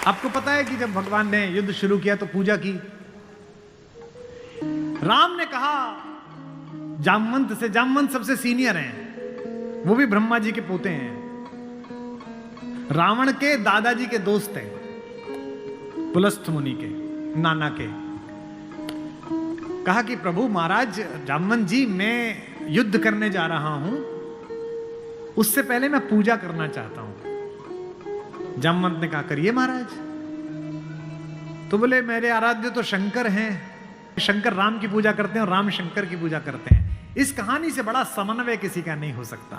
आपको पता है कि जब भगवान ने युद्ध शुरू किया तो पूजा की। राम ने कहा जामवंत से, जामवंत सबसे सीनियर हैं, वो भी ब्रह्मा जी के पोते हैं, रावण के दादाजी के दोस्त हैं, पुलस्थ मुनि के नाना के। कहा कि प्रभु महाराज जामवंत जी, मैं युद्ध करने जा रहा हूं, उससे पहले मैं पूजा करना चाहता हूं। जामवंत ने कहा करिए महाराज। तो बोले मेरे आराध्य तो शंकर हैं, शंकर राम की पूजा करते हैं और राम शंकर की पूजा करते हैं। इस कहानी से बड़ा समन्वय किसी का नहीं हो सकता।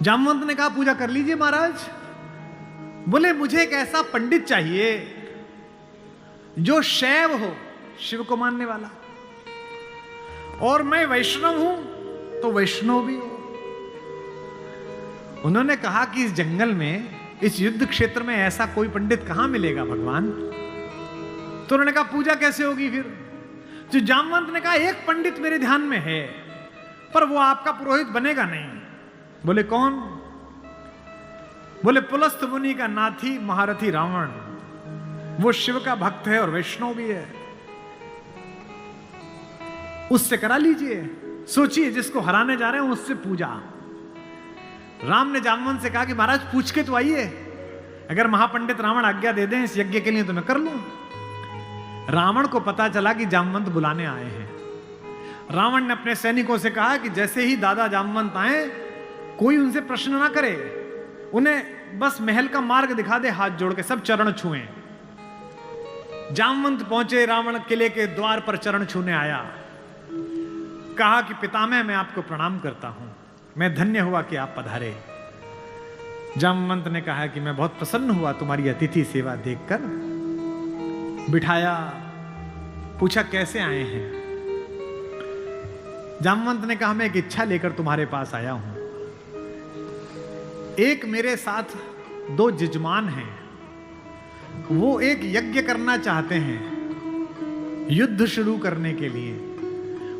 जामवंत ने कहा पूजा कर लीजिए महाराज। बोले मुझे एक ऐसा पंडित चाहिए जो शैव हो, शिव को मानने वाला, और मैं वैष्णव हूं तो वैष्णव भी हो। उन्होंने कहा कि इस जंगल में, इस युद्ध क्षेत्र में ऐसा कोई पंडित कहां मिलेगा भगवान। तो उन्होंने कहा पूजा कैसे होगी फिर। जो जामवंत ने कहा एक पंडित मेरे ध्यान में है, पर वो आपका पुरोहित बनेगा नहीं। बोले कौन। बोले पुलस्त मुनि का नाथी महारथी रावण, वो शिव का भक्त है और वैष्णव भी है, उससे करा लीजिए। सोचिए जिसको हराने जा रहे हैं उससे पूजा। राम ने जामवंत से कहा कि महाराज पूछ के तो आइए, अगर महापंडित रावण आज्ञा दे दें इस यज्ञ के लिए तो मैं कर लूं। रावण को पता चला कि जामवंत बुलाने आए हैं। रावण ने अपने सैनिकों से कहा कि जैसे ही दादा जामवंत आए कोई उनसे प्रश्न ना करे, उन्हें बस महल का मार्ग दिखा दे, हाथ जोड़ के सब चरण छुएं। जामवंत पहुंचे, रावण किले के द्वार पर चरण छूने आया, कहा कि पितामह मैं आपको प्रणाम करता हूं, मैं धन्य हुआ कि आप पधारे। जामवंत ने कहा कि मैं बहुत प्रसन्न हुआ तुम्हारी अतिथि सेवा देखकर। बिठाया, पूछा कैसे आए हैं। जामवंत ने कहा मैं एक इच्छा लेकर तुम्हारे पास आया हूं। एक मेरे साथ 2 जजमान हैं, वो एक यज्ञ करना चाहते हैं युद्ध शुरू करने के लिए।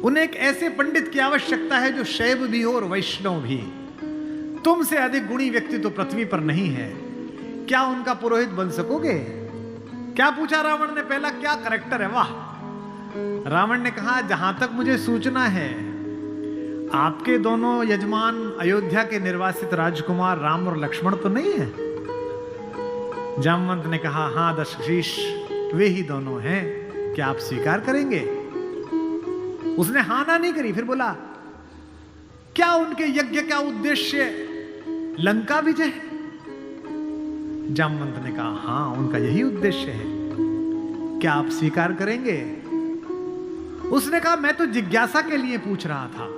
उन्हें एक ऐसे पंडित की आवश्यकता है जो शैव भी हो और वैष्णव भी। तुमसे अधिक गुणी व्यक्ति तो पृथ्वी पर नहीं है, क्या उनका पुरोहित बन सकोगे। क्या पूछा रावण ने, पहला क्या करैक्टर है। वाह। रावण ने कहा जहां तक मुझे सूचना है आपके दोनों यजमान अयोध्या के निर्वासित राजकुमार राम और लक्ष्मण तो नहीं है। जामवंत ने कहा हां दशशीष वे ही दोनों हैं, क्या आप स्वीकार करेंगे। उसने हां ना नहीं करी, फिर बोला क्या उनके यज्ञ का उद्देश्य लंका विजय है। जामवंत ने कहा हां उनका यही उद्देश्य है, क्या आप स्वीकार करेंगे। उसने कहा मैं तो जिज्ञासा के लिए पूछ रहा था,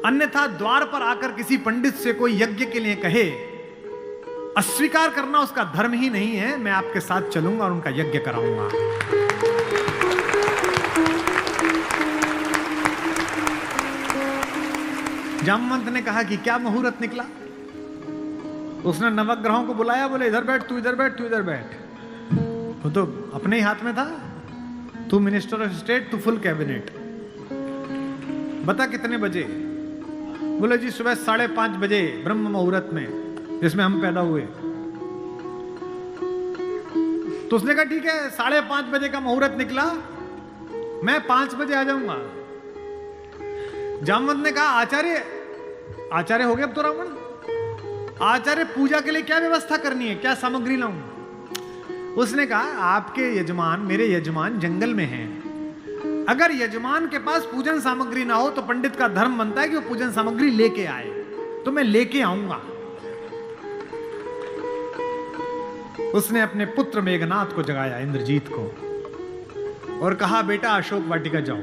अन्यथा द्वार पर आकर किसी पंडित से कोई यज्ञ के लिए कहे, अस्वीकार करना उसका धर्म ही नहीं है। मैं आपके साथ चलूंगा और उनका यज्ञ कराऊंगा। जामवंत ने कहा कि क्या मुहूर्त निकला। उसने नवग्रहों को बुलाया, बोले इधर बैठ, तू इधर बैठ, तू इधर बैठ। वो तो अपने ही हाथ में था, तू मिनिस्टर ऑफ स्टेट, तू फुल कैबिनेट। बता कितने बजे। बोले जी सुबह 5:30 बजे ब्रह्म मुहूर्त में, जिसमें हम पैदा हुए। तो उसने कहा ठीक है 5:30 बजे का मुहूर्त निकला, मैं 5 बजे आ जाऊंगा। जामवंत ने कहा आचार्य हो गया अब तो रावण। आचार्य पूजा के लिए क्या व्यवस्था करनी है, क्या सामग्री लाऊं। उसने कहा आपके यजमान, मेरे यजमान जंगल में हैं, अगर यजमान के पास पूजन सामग्री ना हो तो पंडित का धर्म बनता है कि वो पूजन सामग्री लेके आए, तो मैं लेके आऊंगा। उसने अपने पुत्र मेघनाथ को जगाया, इंद्रजीत को, और कहा बेटा अशोक वाटिका जाओ,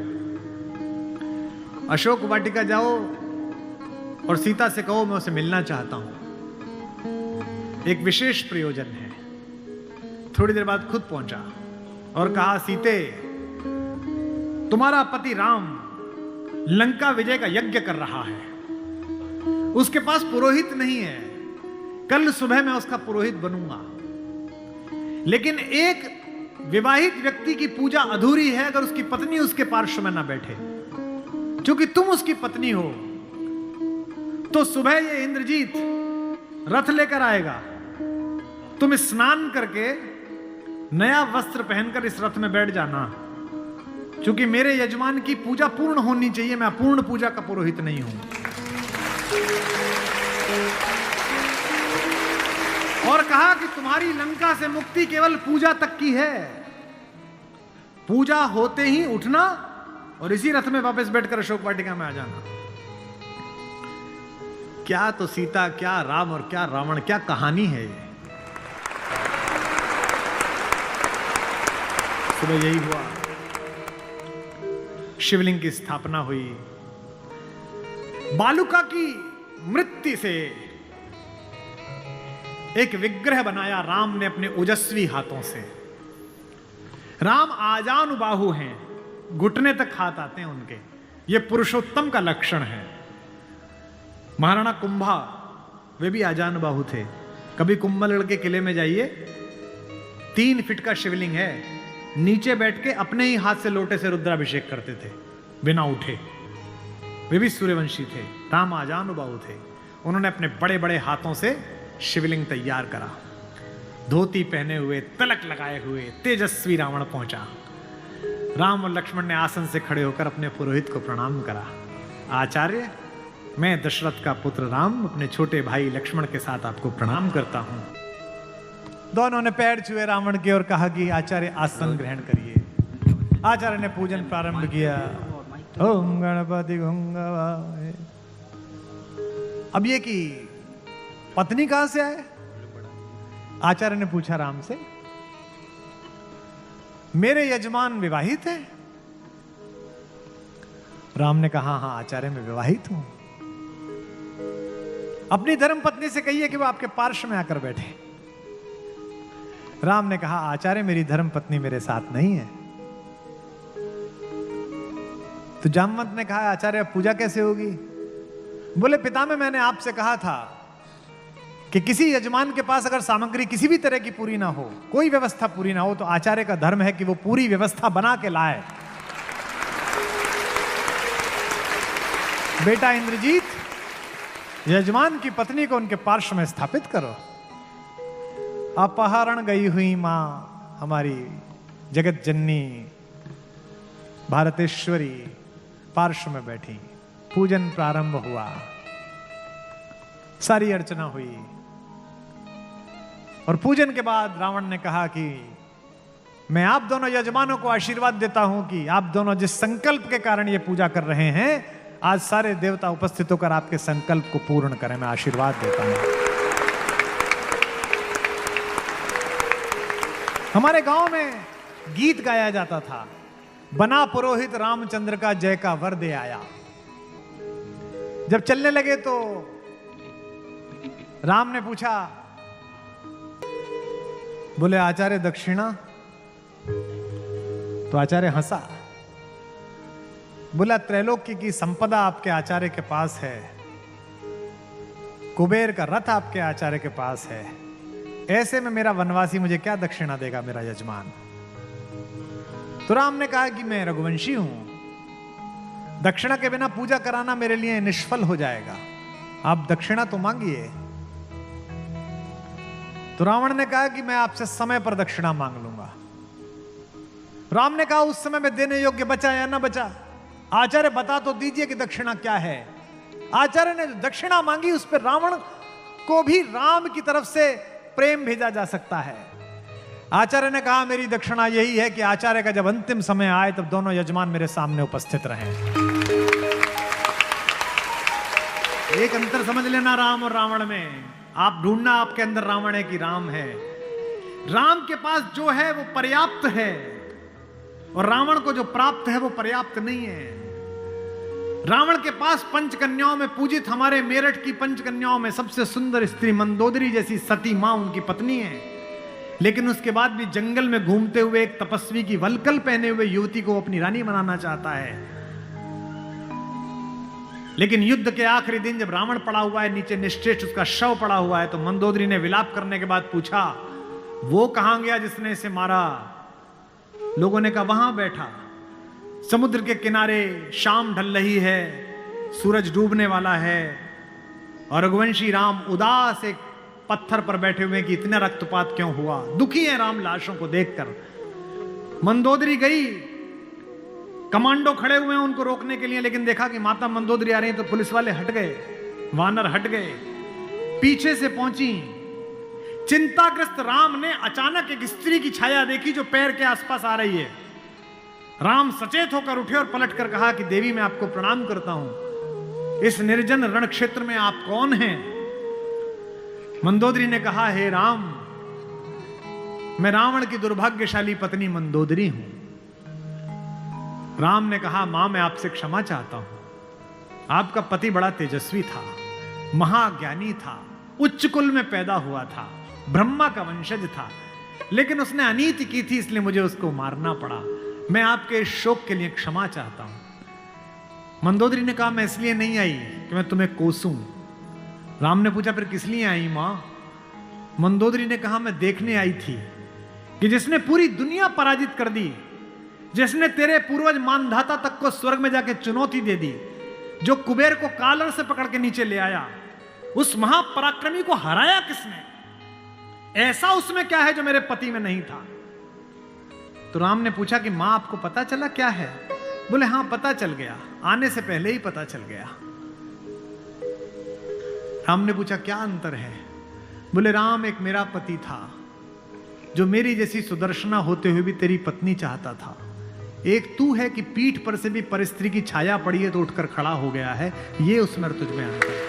अशोक वाटिका जाओ और सीता से कहो मैं उसे मिलना चाहता हूं, एक विशेष प्रयोजन है। थोड़ी देर बाद खुद पहुंचा और कहा सीते तुम्हारा पति राम लंका विजय का यज्ञ कर रहा है, उसके पास पुरोहित नहीं है, कल सुबह मैं उसका पुरोहित बनूंगा। लेकिन एक विवाहित व्यक्ति की पूजा अधूरी है अगर उसकी पत्नी उसके पार्श्व में ना बैठे। क्योंकि तुम उसकी पत्नी हो, तो सुबह ये इंद्रजीत रथ लेकर आएगा, तुम स्नान करके नया वस्त्र पहनकर इस रथ में बैठ जाना। क्योंकि मेरे यजमान की पूजा पूर्ण होनी चाहिए, मैं अपूर्ण पूजा का पुरोहित नहीं हूं। और कहा कि तुम्हारी लंका से मुक्ति केवल पूजा तक की है, पूजा होते ही उठना और इसी रथ में वापस बैठकर अशोक वाटिका में आ जाना। क्या तो सीता, क्या राम और क्या रावण, क्या कहानी है ये। सुबह यही हुआ, शिवलिंग की स्थापना हुई। बालुका की मृत्यु से एक विग्रह बनाया राम ने अपने ओजस्वी हाथों से। राम आजानुबाहु हैं, घुटने तक हाथ आते हैं उनके, ये पुरुषोत्तम का लक्षण है। महाराणा कुंभा वे भी आजानुबाहु थे। कभी कुंभलगढ़ के किले में जाइए, 3 फीट का शिवलिंग है, नीचे बैठ के अपने ही हाथ से लोटे से रुद्राभिषेक करते थे बिना उठे। वे भी सूर्यवंशी थे, राम आजानुबाहु थे। उन्होंने अपने बड़े बड़े हाथों से शिवलिंग तैयार करा। धोती पहने हुए, तिलक लगाए हुए तेजस्वी रावण पहुंचा। राम और लक्ष्मण ने आसन से खड़े होकर अपने पुरोहित को प्रणाम करा। आचार्य, मैं दशरथ का पुत्र राम अपने छोटे भाई लक्ष्मण के साथ आपको प्रणाम करता हूं। दोनों ने पैर छुए रावण के और कहा कि आचार्य आसन ग्रहण करिए। आचार्य ने पूजन प्रारंभ किया। ओम गणपति गंगावाय। अब ये कि पत्नी कहां से आए? आचार्य ने पूछा राम से। मेरे यजमान विवाहित हैं? राम ने कहा हां आचार्य मैं विवाहित हूं। अपनी धर्म पत्नी से कहिए कि वो आपके पार्श्व में आकर बैठे। राम ने कहा आचार्य मेरी धर्म पत्नी मेरे साथ नहीं है। तो जामवंत ने कहा आचार्य पूजा कैसे होगी? बोले पितामह मैंने आपसे कहा था कि किसी यजमान के पास अगर सामग्री किसी भी तरह की पूरी ना हो, कोई व्यवस्था पूरी ना हो, तो आचार्य का धर्म है कि वो पूरी व्यवस्था बना के लाए। बेटा इंद्रजीत, यजमान की पत्नी को उनके पार्श्व में स्थापित करो। अपहरण गई हुई मां हमारी जगत जननी भारतेश्वरी पार्श्व में बैठी। पूजन प्रारंभ हुआ, सारी अर्चना हुई और पूजन के बाद रावण ने कहा कि मैं आप दोनों यजमानों को आशीर्वाद देता हूं कि आप दोनों जिस संकल्प के कारण ये पूजा कर रहे हैं, आज सारे देवता उपस्थित होकर आपके संकल्प को पूर्ण करें। मैं आशीर्वाद देता हूं। हमारे गांव में गीत गाया जाता था, बना पुरोहित रामचंद्र का जय का वर दे आया। जब चलने लगे तो राम ने पूछा, बोले आचार्य दक्षिणा? तो आचार्य हंसा। बोला त्रैलोक्य की संपदा आपके आचार्य के पास है, कुबेर का रथ आपके आचार्य के पास है, ऐसे में मेरा वनवासी मुझे क्या दक्षिणा देगा मेरा यजमान? तो राम ने कहा कि मैं रघुवंशी हूं, दक्षिणा के बिना पूजा कराना मेरे लिए निष्फल हो जाएगा, आप दक्षिणा तो मांगिए। तो रावण ने कहा कि मैं आपसे समय पर दक्षिणा मांग लूंगा। राम ने कहा उस समय में देने योग्य बचा या ना बचा? आचार्य बता तो दीजिए कि दक्षिणा क्या है। आचार्य ने जो दक्षिणा मांगी उस पर रावण को भी राम की तरफ से प्रेम भेजा जा सकता है। आचार्य ने कहा मेरी दक्षिणा यही है कि आचार्य का जब अंतिम समय आए तब दोनों यजमान मेरे सामने उपस्थित रहें। एक अंतर समझ लेना राम और रावण में। आप ढूंढना आपके अंदर रावण है कि राम है। राम के पास जो है वो पर्याप्त है और रावण को जो प्राप्त है वो पर्याप्त नहीं है। रावण के पास पंचकन्याओं में पूजित हमारे मेरठ की पंचकन्याओं में सबसे सुंदर स्त्री मंदोदरी जैसी सती मां उनकी पत्नी है, लेकिन उसके बाद भी जंगल में घूमते हुए एक तपस्वी की वलकल पहने हुए युवती को अपनी रानी बनाना चाहता है। लेकिन युद्ध के आखिरी दिन जब रावण पड़ा हुआ है, नीचे निश्चेष्ट उसका शव पड़ा हुआ है, तो मंदोदरी ने विलाप करने के बाद पूछा वो कहां गया जिसने इसे मारा? लोगों ने कहा वहां बैठा। समुद्र के किनारे शाम ढल रही है, सूरज डूबने वाला है और रघुवंशी राम उदास एक पत्थर पर बैठे हुए कि इतना रक्तपात क्यों हुआ। दुखी है राम लाशों को देखकर। मंदोदरी गई, कमांडो खड़े हुए हैं उनको रोकने के लिए, लेकिन देखा कि माता मंदोदरी आ रही है तो पुलिस वाले हट गए, वानर हट गए। पीछे से पहुंची, चिंताग्रस्त राम ने अचानक एक स्त्री की छाया देखी जो पैर के आसपास आ रही है। राम सचेत होकर उठे और पलटकर कहा कि देवी मैं आपको प्रणाम करता हूं, इस निर्जन रण क्षेत्र में आप कौन हैं? मंदोदरी ने कहा हे राम, मैं रावण की दुर्भाग्यशाली पत्नी मंदोदरी हूं। राम ने कहा मां मैं आपसे क्षमा चाहता हूं, आपका पति बड़ा तेजस्वी था, महाज्ञानी था, उच्च कुल में पैदा हुआ था, ब्रह्मा का वंशज था, लेकिन उसने अनीति की थी, इसलिए मुझे उसको मारना पड़ा। मैं आपके इस शोक के लिए क्षमा चाहता हूं। मंदोदरी ने कहा, मैं इसलिए नहीं आई कि मैं तुम्हें कोसूं। राम ने पूछा, फिर किस लिए आई मां? मंदोदरी ने कहा, मैं देखने आई थी कि जिसने पूरी दुनिया पराजित कर दी, जिसने तेरे पूर्वज मानधाता तक को स्वर्ग में जाके चुनौती दे दी, जो कुबेर को कालर से पकड़ के नीचे ले आया, उस महापराक्रमी को हराया किसने? ऐसा उसमें क्या है जो मेरे पति में नहीं था? तो राम ने पूछा कि मां आपको पता चला क्या है? बोले हां पता चल गया, आने से पहले ही पता चल गया। राम ने पूछा क्या अंतर है? बोले राम, एक मेरा पति था जो मेरी जैसी सुदर्शना होते हुए भी तेरी पत्नी चाहता था। एक तू है कि पीठ पर से भी परिस्त्री की छाया पड़ी है तो उठकर खड़ा हो गया है। ये उसमें तुझ में अंतर है।